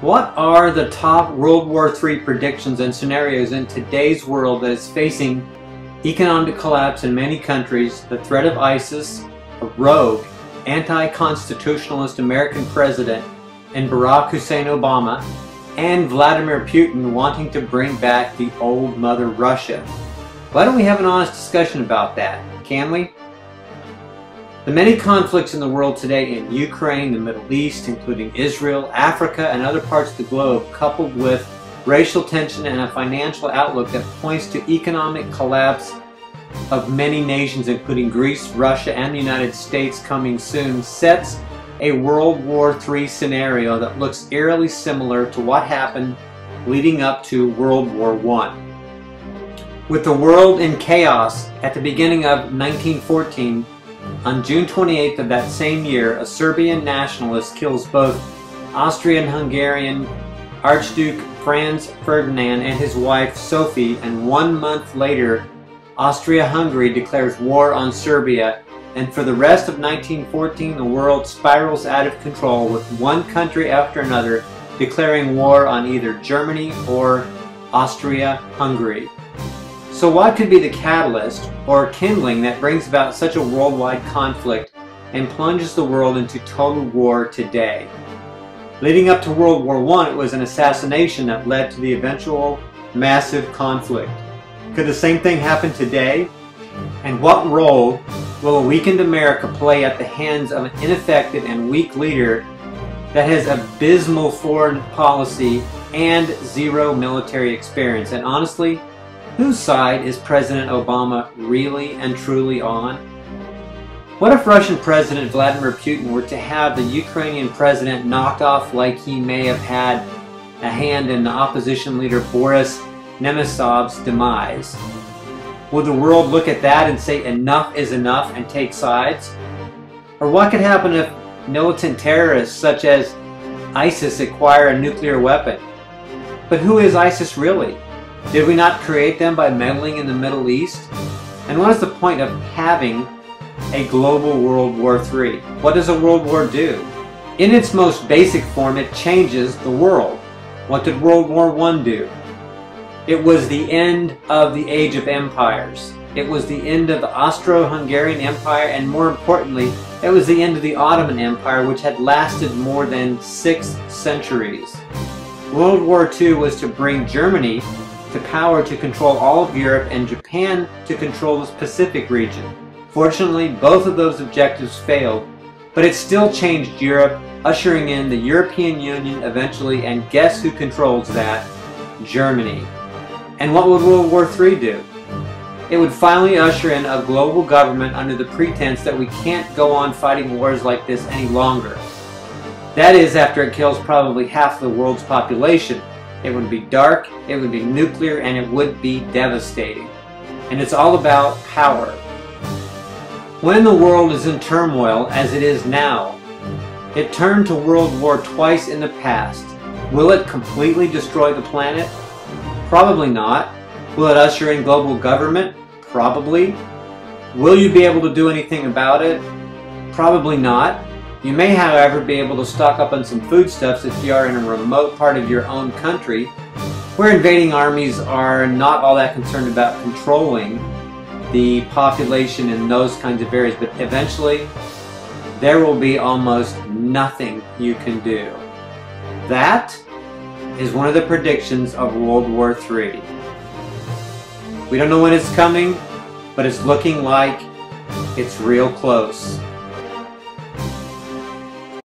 What are the top World War III predictions and scenarios in today's world that is facing economic collapse in many countries, the threat of ISIS, a rogue, anti-constitutionalist American president, and Barack Hussein Obama, and Vladimir Putin wanting to bring back the old mother Russia? Why don't we have an honest discussion about that, can we? The many conflicts in the world today in Ukraine, the Middle East, including Israel, Africa, and other parts of the globe, coupled with racial tension and a financial outlook that points to economic collapse of many nations, including Greece, Russia, and the United States coming soon, sets a World War III scenario that looks eerily similar to what happened leading up to World War I. With the world in chaos at the beginning of 1914, on June 28th of that same year, a Serbian nationalist kills both Austro-Hungarian Archduke Franz Ferdinand and his wife Sophie, and 1 month later Austria-Hungary declares war on Serbia, and for the rest of 1914 the world spirals out of control, with one country after another declaring war on either Germany or Austria-Hungary. So what could be the catalyst or kindling that brings about such a worldwide conflict and plunges the world into total war today? Leading up to World War I, it was an assassination that led to the eventual massive conflict. Could the same thing happen today? And what role will a weakened America play at the hands of an ineffective and weak leader that has abysmal foreign policy and zero military experience? And honestly, whose side is President Obama really and truly on? What if Russian President Vladimir Putin were to have the Ukrainian president knocked off like he may have had a hand in the opposition leader Boris Nemtsov's demise? Would the world look at that and say enough is enough and take sides? Or what could happen if militant terrorists such as ISIS acquire a nuclear weapon? But who is ISIS really? Did we not create them by meddling in the Middle East? And what is the point of having a global World War III? What does a world war do? In its most basic form, it changes the world. What did World War I do? It was the end of the age of empires. It was the end of the Austro-Hungarian Empire, and more importantly, it was the end of the Ottoman Empire, which had lasted more than 6 centuries. World War II was to bring Germany to power to control all of Europe and Japan to control the Pacific region. Fortunately, both of those objectives failed, but it still changed Europe, ushering in the European Union eventually, and guess who controls that? Germany. And what would World War III do? It would finally usher in a global government under the pretense that we can't go on fighting wars like this any longer. That is, after it kills probably half the world's population. It would be dark, it would be nuclear, and it would be devastating. And it's all about power. When the world is in turmoil, as it is now, it turned to world war twice in the past. Will it completely destroy the planet? Probably not. Will it usher in global government? Probably. Will you be able to do anything about it? Probably not. You may, however, be able to stock up on some foodstuffs if you are in a remote part of your own country, where invading armies are not all that concerned about controlling the population in those kinds of areas, but eventually there will be almost nothing you can do. That is one of the predictions of World War III. We don't know when it's coming, but it's looking like it's real close.